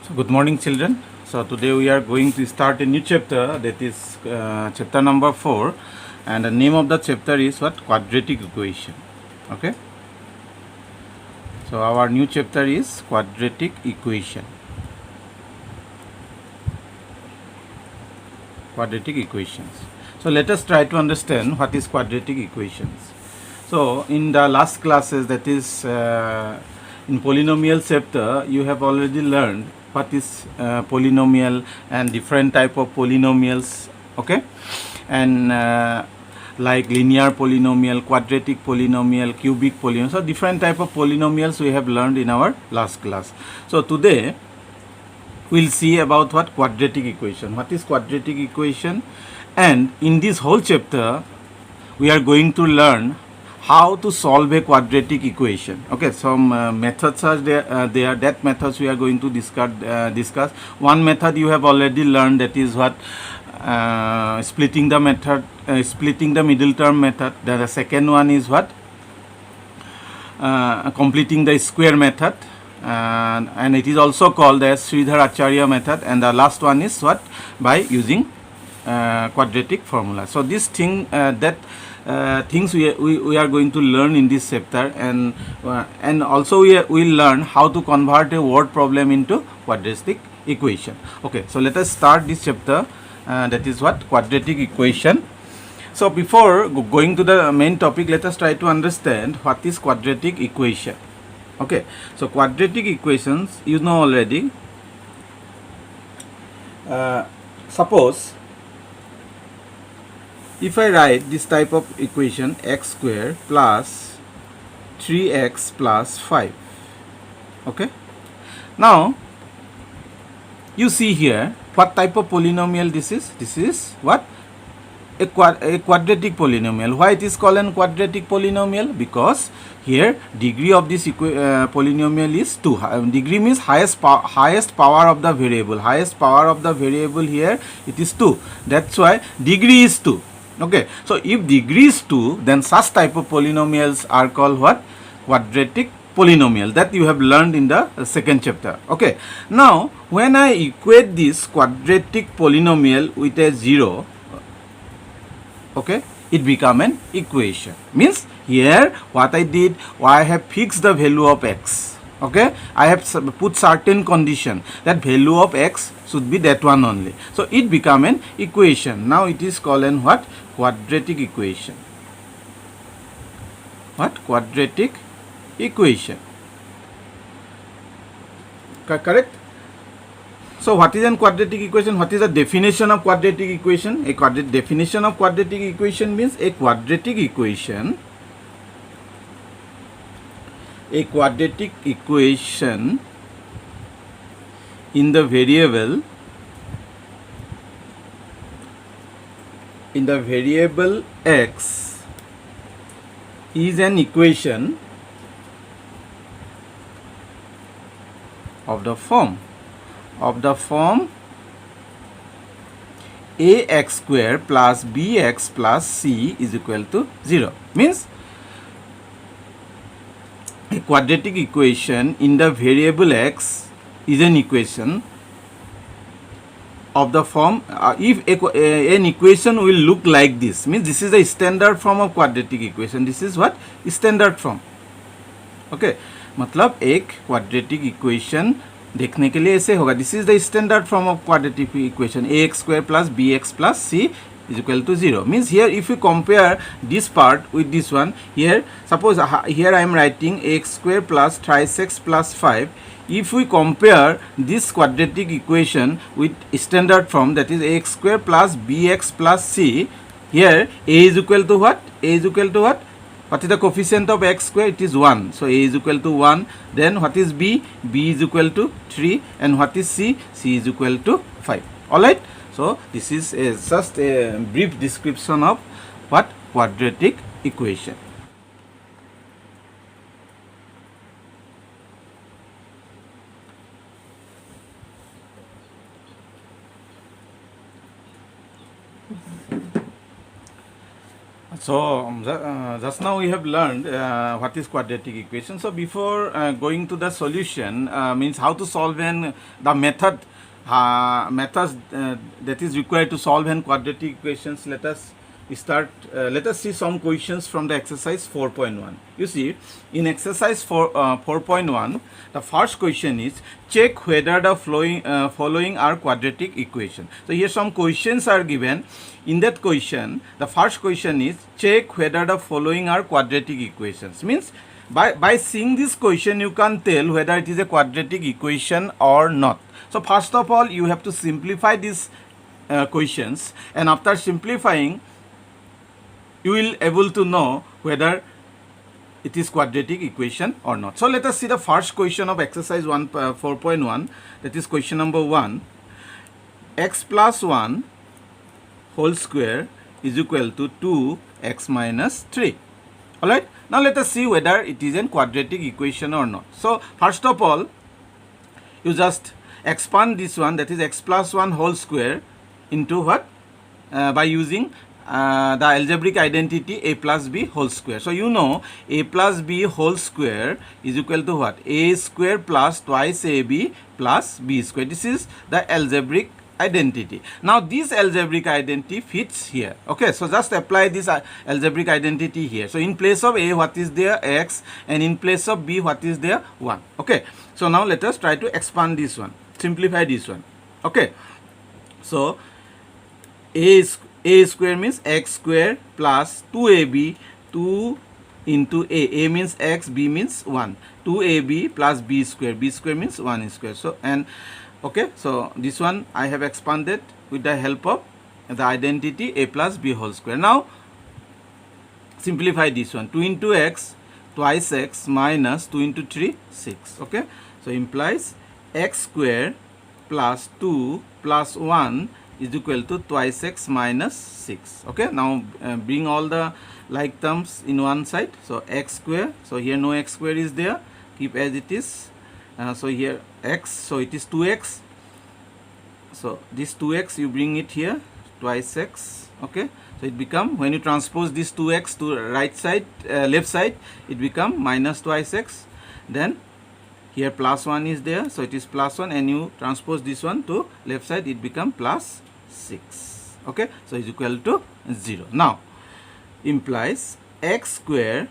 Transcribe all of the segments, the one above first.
So good morning, children. So today we are going to start a new chapter, that is chapter number 4, and the name of the chapter is what? Quadratic equation. Okay. So our new chapter is quadratic equation. Quadratic equations. So let us try to understand what is quadratic equations. So in the last classes, that is in polynomial chapter, you have already learned what is polynomial and different type of polynomials. Okay, and like linear polynomial, quadratic polynomial, cubic polynomial. So different type of polynomials we have learned in our last class. So today we'll see about what quadratic equation. What is quadratic equation? And in this whole chapter, we are going to learn how to solve a quadratic equation. Okay, some methods are there. That methods we are going to discuss. One method you have already learned, that is what splitting the method, splitting the middle term method. The second one is what completing the square method, and it is also called as Sridhar Acharya method. And the last one is what? By using quadratic formula. So this thing things we are going to learn in this chapter, and also we will learn how to convert a word problem into quadratic equation. Okay, so let us start this chapter, that is what? Quadratic equation. So before going to the main topic, let us try to understand what is quadratic equation. Okay, so quadratic equations you know already. Suppose if I write this type of equation, x square plus 3x plus 5. Okay, now you see here what type of polynomial this is. This is what? A quadratic polynomial. Why it is called a quadratic polynomial? Because here degree of this polynomial is 2. Degree means highest power of the variable. Highest power of the variable here, it is 2. That's why degree is 2. Okay, so if degree is 2, then such type of polynomials are called what? Quadratic polynomial. That you have learned in the second chapter. Okay, now when I equate this quadratic polynomial with a 0, okay, it become an equation. Means here what I did, I have fixed the value of x. Okay, I have put certain condition that value of x should be that one only. So it become an equation. Now it is called an what? Quadratic equation. What? Quadratic equation. Correct? So what is a quadratic equation? What is the definition of quadratic equation? A definition of quadratic equation means a quadratic equation in the variable x is an equation of the form ax square plus bx plus c is equal to 0. Means a quadratic equation in the variable x is an equation of the form, if an equation will look like this, means this is the standard form of quadratic equation. This is what? Standard form. Okay, मतलब एक quadratic equation देखने के लिए ऐसे होगा. This is the standard form of quadratic equation. Ax square plus bx plus c is equal to 0. Means here if you compare this part with this one, here suppose here I am writing x square plus 3x plus 5. If we compare this quadratic equation with standard form, that is ax square plus bx plus c, here a is equal to what? A is equal to what? What is the coefficient of x square? It is 1. So a is equal to 1. Then what is b? B is equal to 3. And what is c? C is equal to 5. Alright. So this is just a brief description of what? Quadratic equation. So just now we have learned what is quadratic equation. So before going to the solution, means how to solve the methods that is required to solve an quadratic equations. Let us start. Let us see some questions from the exercise 4.1. You see, in exercise 4.1, the first question is check whether the following are quadratic equation. So here some questions are given. In that question, the first question is check whether the following are quadratic equations. Means by seeing this question, you can tell whether it is a quadratic equation or not. So first of all, you have to simplify these questions, and after simplifying, you will able to know whether it is quadratic equation or not. So let us see the first question of exercise 4.1, that is question number 1. X plus 1 whole square is equal to 2x minus 3. Alright, now let us see whether it is a quadratic equation or not. So first of all, you just expand this one, that is x plus 1 whole square, into what? By using the algebraic identity a plus b whole square. So you know a plus b whole square is equal to what? A square plus twice ab plus b square. This is the algebraic identity. Now this algebraic identity fits here. Okay, so just apply this algebraic identity here. So in place of a, what is there? X, and in place of b, what is there? 1. Okay, so now let us try to expand this one, simplify this one. Okay, so a square means x square plus 2ab, 2 into a means x, b means 1, 2ab plus b square means 1 square. So and okay, so this one I have expanded with the help of the identity a plus b whole square. Now simplify this one, 2 into x twice x minus 2 into 3, 6. Okay, so implies x square plus 2 plus 1 is equal to twice x minus 6. Okay, now bring all the like terms in one side. So x square, so here no x square is there, keep as it is. So here x, so it is 2x. So this 2x you bring it here, twice x. Okay, so it become, when you transpose this 2x to right side, left side, it become minus twice x. Then here plus 1 is there, so it is plus 1, and you transpose this one to left side, it become plus 6. Okay, so is equal to 0. Now implies x square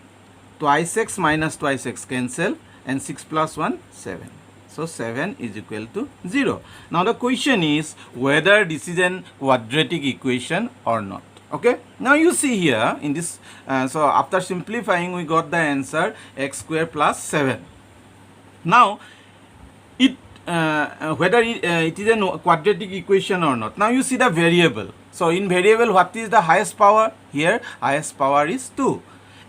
twice x minus twice x cancel, and 6 plus 1, 7. So 7 is equal to 0. Now the question is whether this is an quadratic equation or not. Okay, now you see here in this, so after simplifying we got the answer x square plus 7. Now it whether it is a quadratic equation or not. Now you see the variable. So in variable, what is the highest power? Here highest power is 2.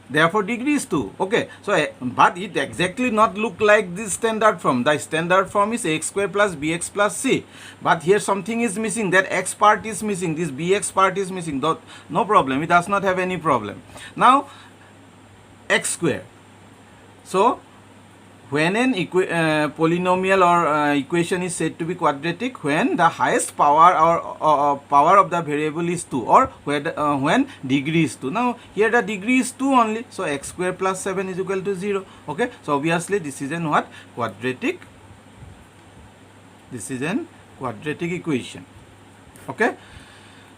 Therefore degree is 2. Okay, so but it exactly not look like this standard form. The standard form is x square plus bx plus c. But here something is missing. That x part is missing. This bx part is missing. No problem. It does not have any problem. Now x square. So when an polynomial or equation is said to be quadratic, when the highest power or power of the variable is 2, or when degree is 2. Now here the degree is 2 only, so x square plus 7 is equal to 0. Okay, so obviously this is an what? Quadratic. This is an quadratic equation. Okay,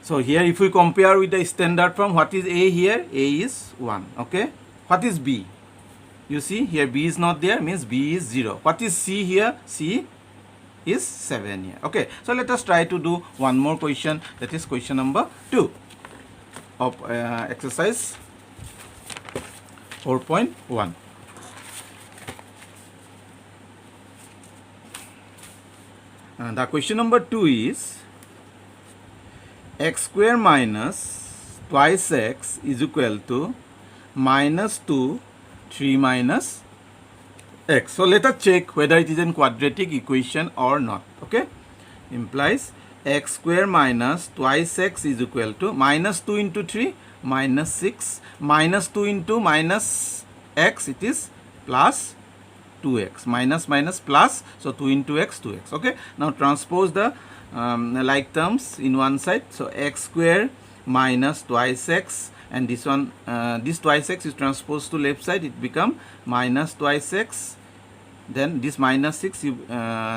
so here if we compare with the standard form, what is a here? A is 1. Okay, what is b? You see here b is not there, means b is 0. What is c here? C is 7 here. Okay, so let us try to do one more question, that is question number 2 of exercise 4.1. The question number 2 is x square minus twice x is equal to minus 2 3 minus x. So let us check whether it is a quadratic equation or not. Okay, implies x square minus twice x is equal to minus 2 into 3 minus 6, minus 2 into minus x, it is plus 2x, minus minus plus, so 2 into x, 2x. Okay, now transpose the like terms in one side. So x square minus twice x and this one, this twice x is transposed to left side, it become minus twice x, then this minus 6 you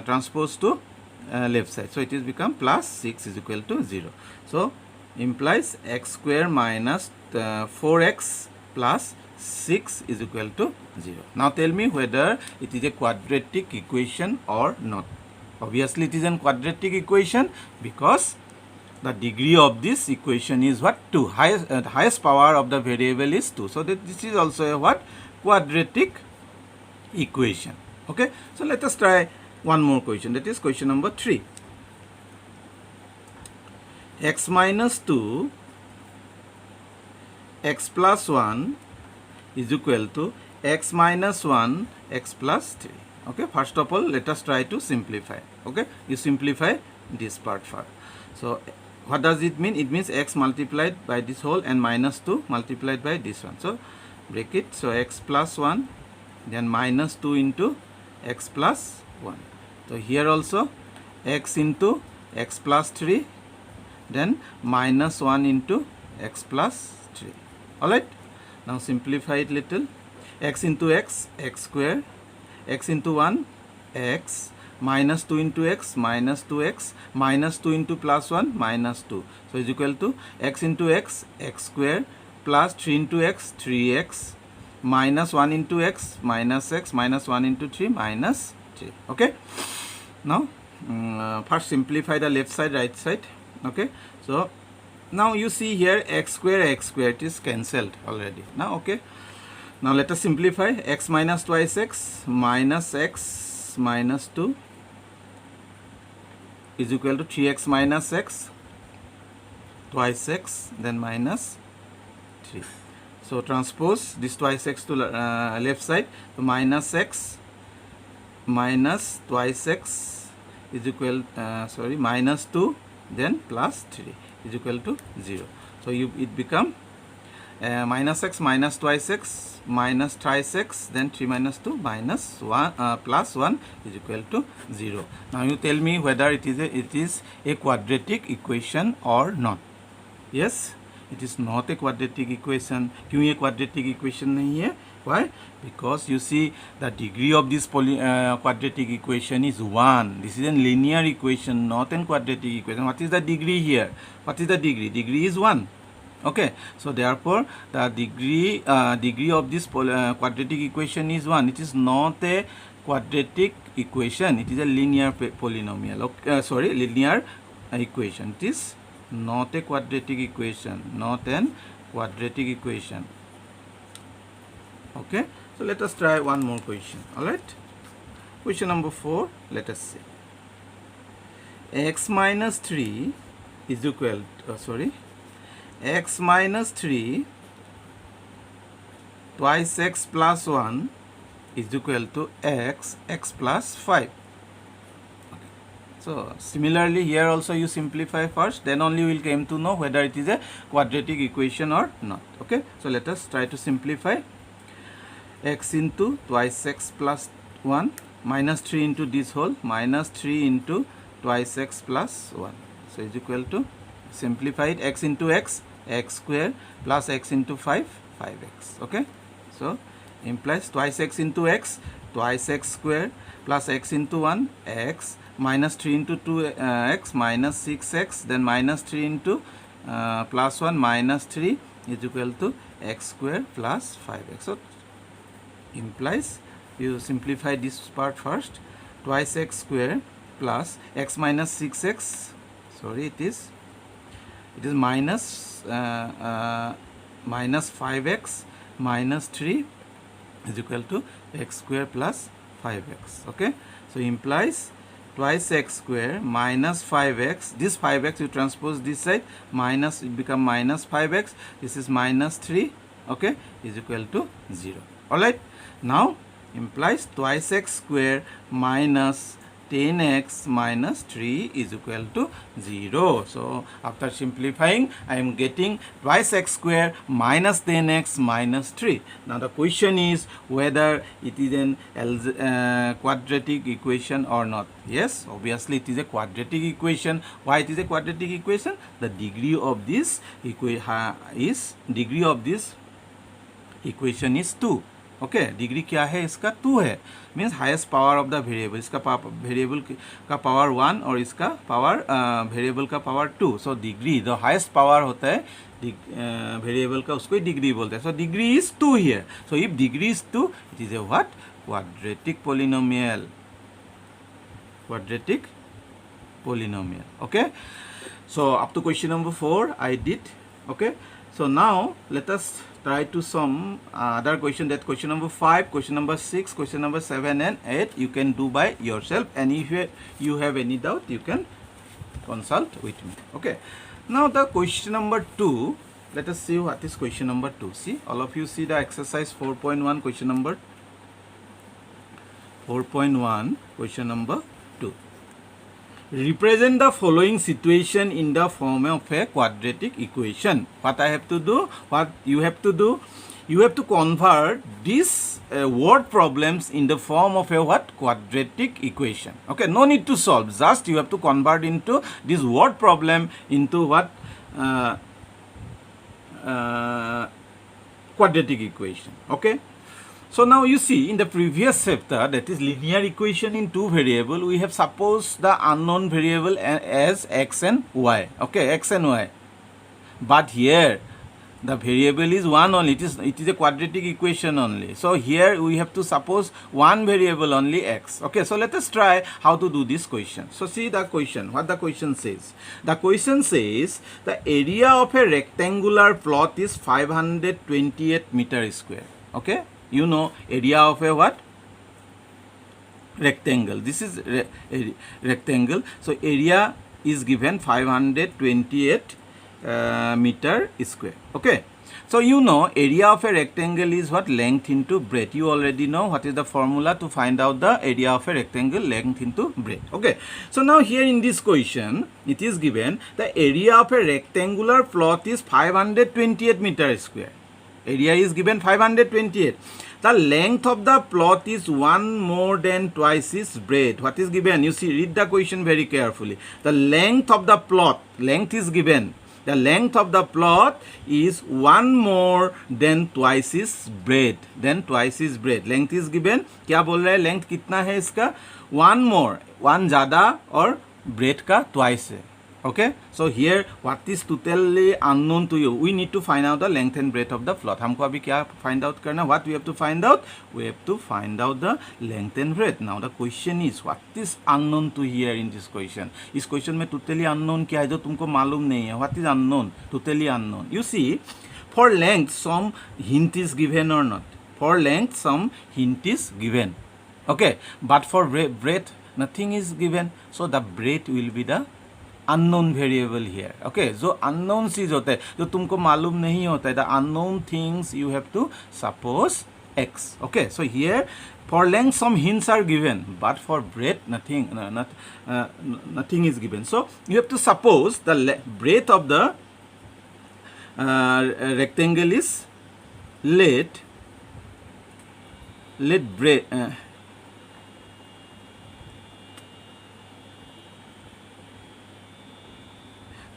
transpose to left side, so it is become plus 6 is equal to 0. So implies x square minus 4x plus 6 is equal to 0. Now tell me whether it is a quadratic equation or not. Obviously it is a quadratic equation because the degree of this equation is what? 2. Highest power of the variable is 2. So that this is also a what? Quadratic equation. Okay. So let us try one more question, that is question number 3. X minus 2 x plus 1 is equal to x minus 1 x plus 3. Okay, first of all let us try to simplify. Okay, you simplify this part first. So what does it mean? It means x multiplied by this whole and minus 2 multiplied by this one. So break it. So x plus 1 then minus 2 into x plus 1. So here also x into x plus 3 then minus 1 into x plus 3. Alright, now simplify it little. X into x, x square, x into 1, x, minus 2 into x, minus 2x, minus 2 into plus 1, minus 2. So is equal to x into x, x square, plus 3 into x, 3x, minus 1 into x, minus x, minus 1 into 3, minus 3. Okay, now first simplify the left side, right side. Okay, so now you see here x square, it is cancelled already. Now okay, now let us simplify. X minus twice x minus 2 is equal to 3x minus x twice x then minus 3. So transpose this twice x to left side. So minus x minus twice x is equal minus 2 then plus 3 is equal to 0. So it become minus x minus twice x minus thrice x then 3 minus 2 minus 1 plus 1 is equal to 0. Now you tell me whether it is a quadratic equation or not. Yes, it is not a quadratic equation. क्यों ये quadratic equation नहीं है? Why? Because you see the degree of this quadratic equation is 1. This is a linear equation, not a quadratic equation. What is the degree here? What is the degree? Degree is 1. Okay, so therefore the degree of this quadratic equation is 1. It is not a quadratic equation. It is a linear polynomial. Okay, linear equation. It is not a quadratic equation. Not an quadratic equation. Okay, so let us try one more question. Alright, question number 4. Let us see. X minus 3 is equal to, x minus 3 twice x plus 1 is equal to x plus 5. Okay. So similarly here also you simplify first, then only you will come to know whether it is a quadratic equation or not. Okay, so let us try to simplify. X into twice x plus 1 minus 3 into this whole minus 3 into twice x plus 1. So is equal to, simplified, x into x, x square plus x into 5, 5x. Okay, so implies twice x into x, twice x square plus x into 1, x, minus 3 into 2 x minus 6x, then minus 3 into plus 1 minus 3 is equal to x square plus 5x. So implies, you simplify this part first, twice x square plus x minus 6x, it is minus minus 5x minus 3 is equal to x square plus 5x. Okay, so implies twice x square minus 5x, this 5x you transpose this side, minus, it become minus 5x, this is minus 3, okay, is equal to 0. Alright, now implies twice x square minus 10x minus 3 is equal to 0. So after simplifying, I am getting twice x square minus 10x minus 3. Now the question is whether it is an quadratic equation or not. Yes, obviously it is a quadratic equation. Why it is a quadratic equation? The degree of this equation is 2. Okay degree क्या है इसका 2 है means highest power of the variable इसका variable का power 1 और इसका power variable का power 2 so degree the highest power होता है वेरिएबल का उसको डिग्री बोलते हैं so degree is 2 here so if degree is 2 it is a what quadratic polynomial okay so up to question number 4 I did okay so now let us try to sum other question that question number 5 question number 6 question number 7 and 8 you can do by yourself and if you have any doubt you can consult with me okay now the question number 2 let us see what is question number 2 see all of you see the exercise 4.1 question number 4.1 question number 2 represent the following situation in the form of a quadratic equation. What I have to do? What you have to do? You have to convert these word problems in the form of a what? Quadratic equation. Okay, no need to solve. Just you have to convert into this word problem into what? Quadratic equation. Okay. So now you see in the previous chapter that is linear equation in two variable we have supposed the unknown variable as x and y okay x and y but here the variable is one only it is a quadratic equation only so here we have to suppose one variable only x okay so let us try how to do this question so see the question what the question says the area of a rectangular plot is 528 meter square okay you know area of a what rectangle this is rectangle so area is given 528 meter square okay so you know area of a rectangle is what length into breadth you already know what is the formula to find out the area of a rectangle length into breadth okay so now here in this question it is given the area of a rectangular plot is 528 meter square area is given 528 the length of the plot is one more than twice its breadth what is given you see read the question very carefully the length of the plot length is given the length of the plot is one more than twice its breadth length is given क्या बोल रहा है length कितना है इसका one more one ज़्यादा और breadth का twice है okay so here what is totally unknown to you we need to find out the length and breadth of the plot हमको अभी क्या find out करना what we have to find out we have to find out the length and breadth now the question is what is unknown to here in this question इस question में totally unknown क्या है जो तुमको मालूम नहीं है what is unknown totally unknown you see for length some hint is given or not for length some hint is given okay but for breadth nothing is given so the breadth will be the unknown variable here okay जो unknown चीज होता है जो तुमको मालूम नहीं होता है the unknown things you have to suppose x okay so here for length some hints are given but for breadth nothing is given so you have to suppose the breadth of the rectangle is let breadth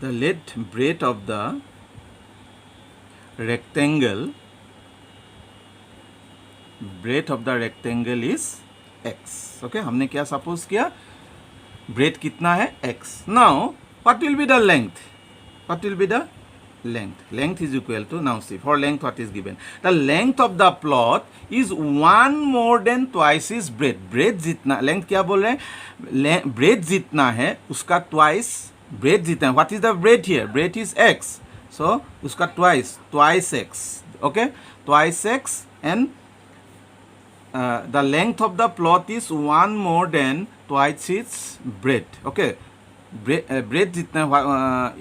the let breadth of the rectangle is x okay हमने क्या suppose किया breadth कितना है x now what will be the length is equal to now see for length what is given the length of the plot is one more than twice its breadth जितना length क्या बोल रहे हैं breadth जितना है उसका twice breadth जितना what is the breadth here breadth is x so उसका twice x okay twice x and the length of the plot is one more than twice its breadth okay breadth जितना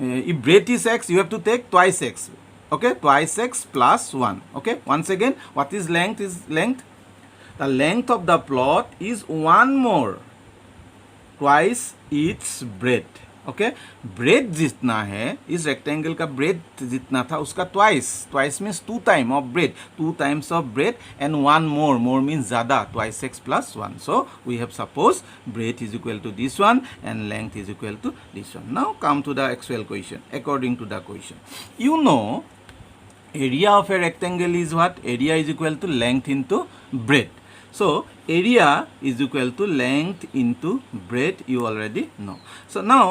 if breadth is x you have to take twice x okay twice x plus 1 okay once again what is length the length of the plot is one more twice its breadth. Okay, breadth जितना है इस rectangle का breadth जितना था उसका twice. Twice means 2 time of breadth, 2 times of breadth and 1 more means ज़्यादा, twice x plus 1. So we have suppose breadth is equal to this one and length is equal to this one. Now come to the actual question. According to the question, you know area of a rectangle is what? Area is equal to length into breadth. So area is equal to length into breadth, you already know. So now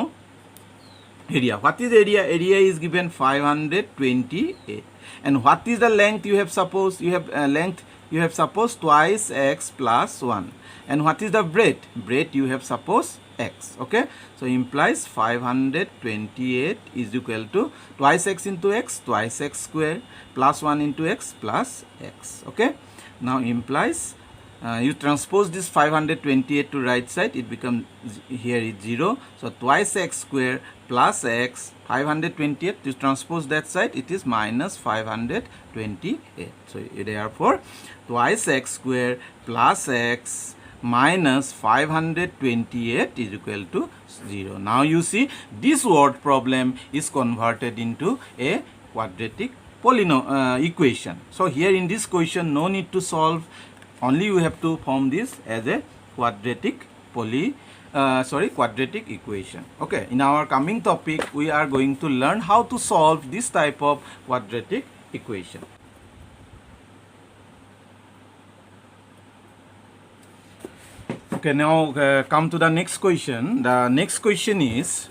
area, what is area? Area is given 528. And what is the length? You have supposed, you have length, you have supposed twice x plus 1. And what is the breadth? Breadth you have supposed x. Okay, so implies 528 is equal to twice x into x, twice x square, plus 1 into x plus x. Okay, now implies you transpose this 528 to right side, it becomes, here is 0. So twice x square plus x, 528, you transpose that side, it is minus 528. So therefore twice x square plus x minus 528 is equal to 0. Now you see this word problem is converted into a quadratic equation. So here in this question no need to solve, only you have to form this as a quadratic quadratic equation. Okay, in our coming topic we are going to learn how to solve this type of quadratic equation. Okay, now come to the next question. The next question is,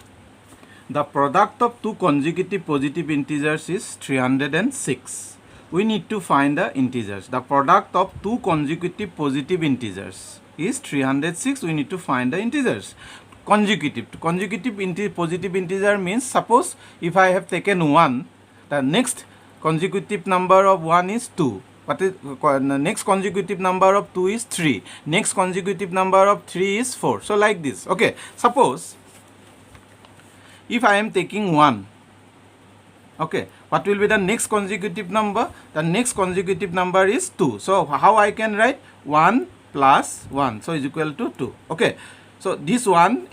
the product of two consecutive positive integers is 306. We need to find the integers. The product of two consecutive positive integers is 306. We need to find the integers. Consecutive positive integer means, suppose if I have taken 1, the next consecutive number of 1 is 2. What is next consecutive number of 2 is 3. Next consecutive number of 3 is 4. So like this. Okay, suppose if I am taking 1, okay, what will be the next consecutive number? The next consecutive number is 2. So how I can write? 1 plus 1, so is equal to 2. Okay, so this 1,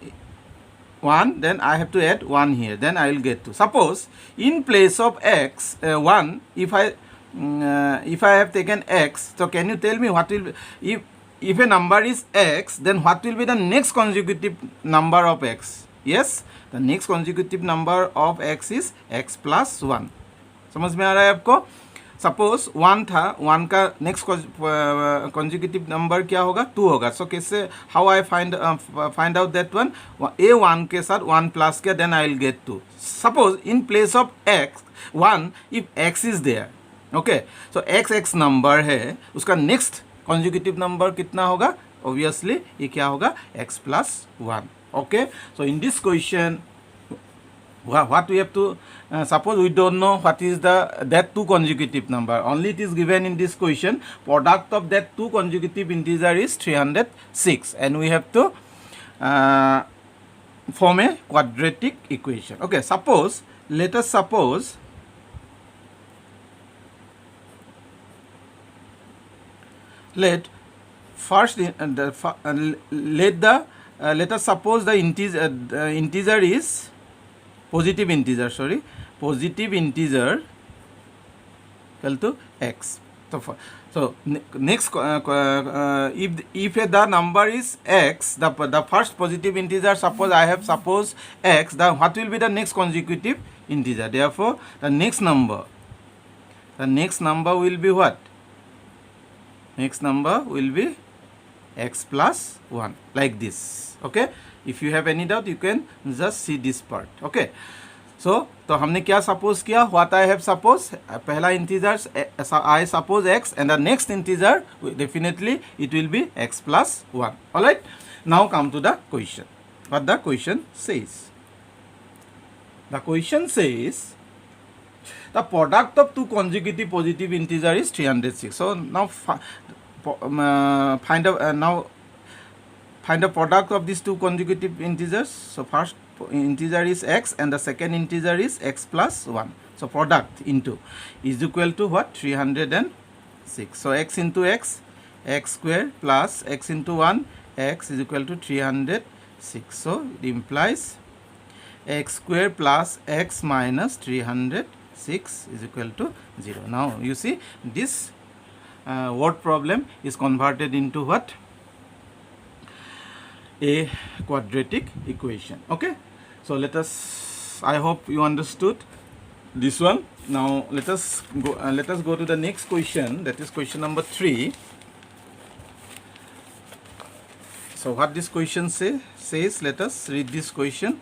then I have to add 1 here, then I will get 2. Suppose in place of x 1, if I have taken x, so can you tell me what will be, if a number is x, then what will be the next consecutive number of x? Yes, the next consecutive number of x is x plus 1. समझ में आ रहा है आपको? Suppose 1 था, 1 का next consecutive number क्या होगा? 2 होगा. सो कैसे, how I find out that one? a1 के साथ 1 प्लस किया, then I will get 2. Suppose in place of x 1, if x is there, okay, so x number है, उसका नेक्स्ट consecutive नंबर कितना होगा? ऑब्वियसली ये क्या होगा? x plus 1. Okay, so in this question what we have to suppose we don't know what is that two consecutive number, only it is given in this question product of that two consecutive integer is 306, and we have to form a quadratic equation. Okay, suppose, let us suppose let us suppose the integer is positive integer, positive integer equal to x. So next if the number is x, the first positive integer, suppose I have suppose x, then what will be the next consecutive integer? Therefore the next number will be what? Next number will be x plus 1, like this. Okay, if you have any doubt you can just see this part. Okay, so तो हमने क्या suppose किया? What I have suppose, पहला integer I suppose x, and the next integer definitely it will be x plus 1. Alright, now come to the question. What the question says? The question says the product of two consecutive positive integer is 306. So now find the product of these two consecutive integers. So first integer is x and the second integer is x plus 1. So product into is equal to what? 306. So x into x, x square plus x into 1, x is equal to 306 6. So it implies x square plus x minus 306 is equal to 0. Now you see this word problem is converted into what? A quadratic equation. Okay, so let us, I hope you understood this one. Now let us go to the next question, that is question number 3. So what this question says, let us read this question.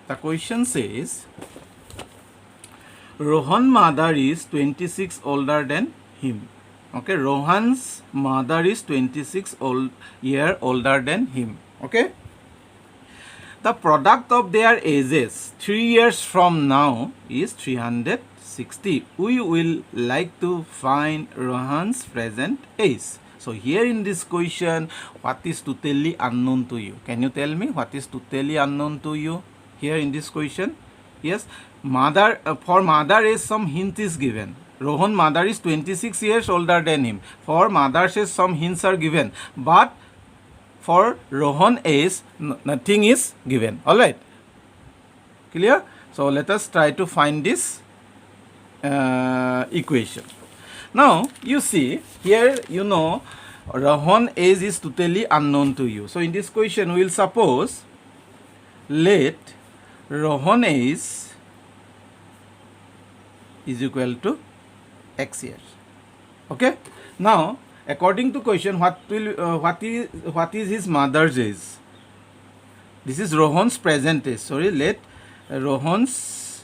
The question says, Rohan's mother is 26 older than him. Okay, Rohan's mother is 26 year older than him. Okay, the product of their ages 3 years from now is 360. We will like to find Rohan's present age. So here in this question, what is totally unknown to you? Can you tell me what is totally unknown to you here in this question? Yes, mother, for mother age some hint is given. Rohan's mother is 26 years older than him. For mother's age some hints are given, but for Rohan's age nothing is given. Alright, clear? So let us try to find this equation. Now you see here, you know Rohan's age is totally unknown to you. So in this question we will suppose, let Rohan's age is equal to x years. Okay, now according to question, what is his mother's age? This is Rohan's present age. Sorry, let Rohan's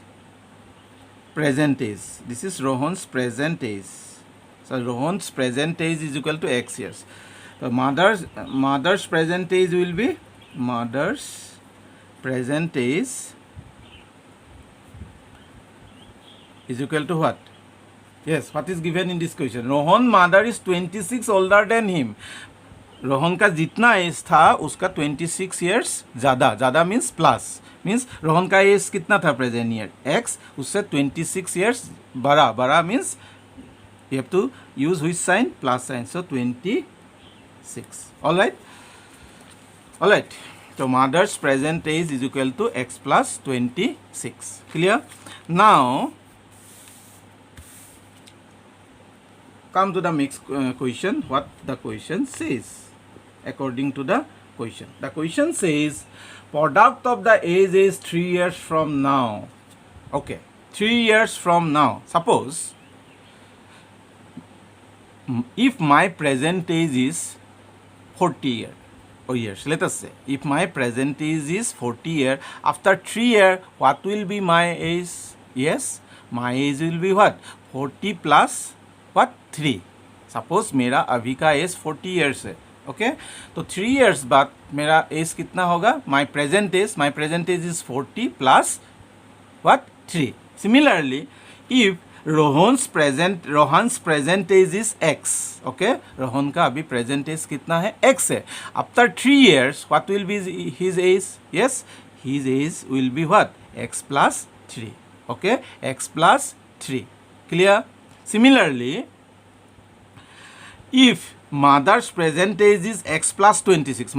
present age. This is Rohan's present age. So Rohan's present age is equal to x years. So mother's present age will be, mother's present age is equal to what? Yes, what is given in this question? Rohan's mother is 26 older than him. Rohan का जितना as था उसका 26 years ज़्यादा means plus, means Rohan का as कितना था present year x, उससे 26 years बड़ा means you have to use which sign? Plus sign. So 26. Alright. So mother's present age is equal to x plus 26. Clear? Now come to the next question. What the question says? According to the question, the question says product of the age is 3 years from now. Okay, 3 years from now. Suppose if my present age is 40 years, let us say if my present age is 40 years, after 3 years what will be my age? Yes, my age will be what? 40 plus what? 3. Suppose मेरा अभी का as 40 years है. Okay, तो 3 years बाद मेरा age कितना होगा? My present age is 40 plus what? 3. Similarly if Rohan's present age is X. Okay, Rohan का अभी प्रेजेंट एज कितना है? एक्स है. After 3 years what will be his age? Yes, his age will be what? X plus 3. Okay, X plus 3. Clear? Similarly, if mother's present age is x plus 26,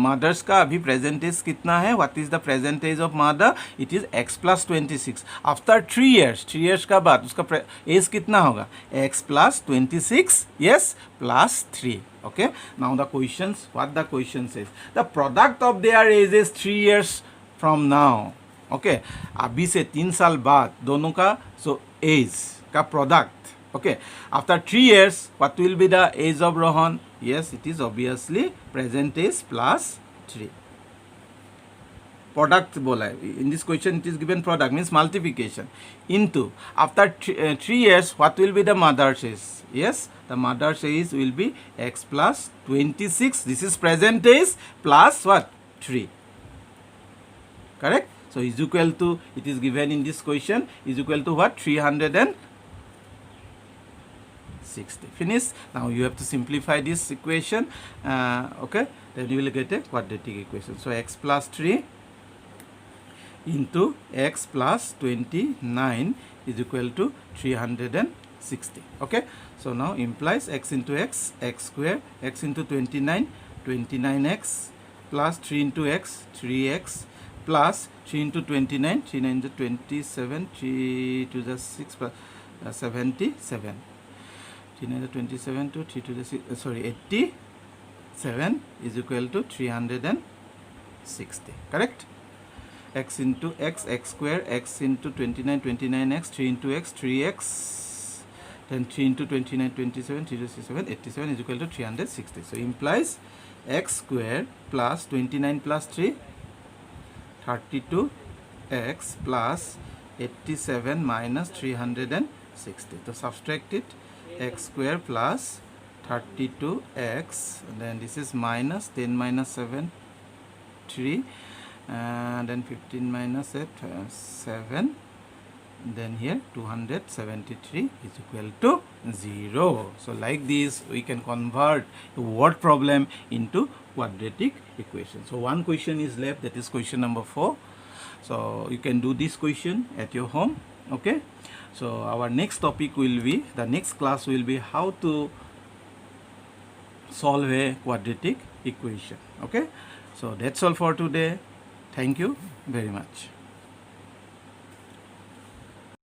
mother's का अभी present age कितना है? What is the present age of mother? It is x plus 26. After 3 years का बाद उसका age कितना होगा? x plus 26, yes, plus 3. Okay, now the questions, what the question says? The product of their age is 3 years from now. Okay, अभी से 3 साल बाद दोनों का so age का product. Okay, after 3 years what will be the age of Rohan? Yes, it is obviously present age plus 3. Product बोला है. In this question it is given product means multiplication into after 3 years what will be the mother's age? Yes, the mother's age will be x plus 26. This is present age plus what? 3. Correct? So is equal to, it is given in this question, is equal to what? 360. Finish. Now you have to simplify this equation. Okay, then you will get a quadratic equation. So x plus 3 into x plus 29 is equal to 360. Okay, so now implies x into x, x square, x into 29, 29x plus 3 into x, 3x plus 3 into 29, 3 9 to 27, 3 to the 6 plus 77. 3 9 to 27 to 3 to the 6, 87 is equal to 360. Correct? X into x, x square, x into 29, 29x, 3 into x, 3x, then 3 into 29, 27, 3 to 67, 87 is equal to 360. So implies x square plus 29 plus 3, 32x plus 87 minus 360. So subtract it, x square plus 32x, then this is minus 10 minus 7, 3, and then 15 minus 8, 7, then here 273 is equal to 0. So like this we can convert a word problem into quadratic equation. So one question is left, that is question number 4. So you can do this question at your home. Okay, so our next topic will be, the next class will be how to solve a quadratic equation. Okay, so that's all for today. Thank you very much.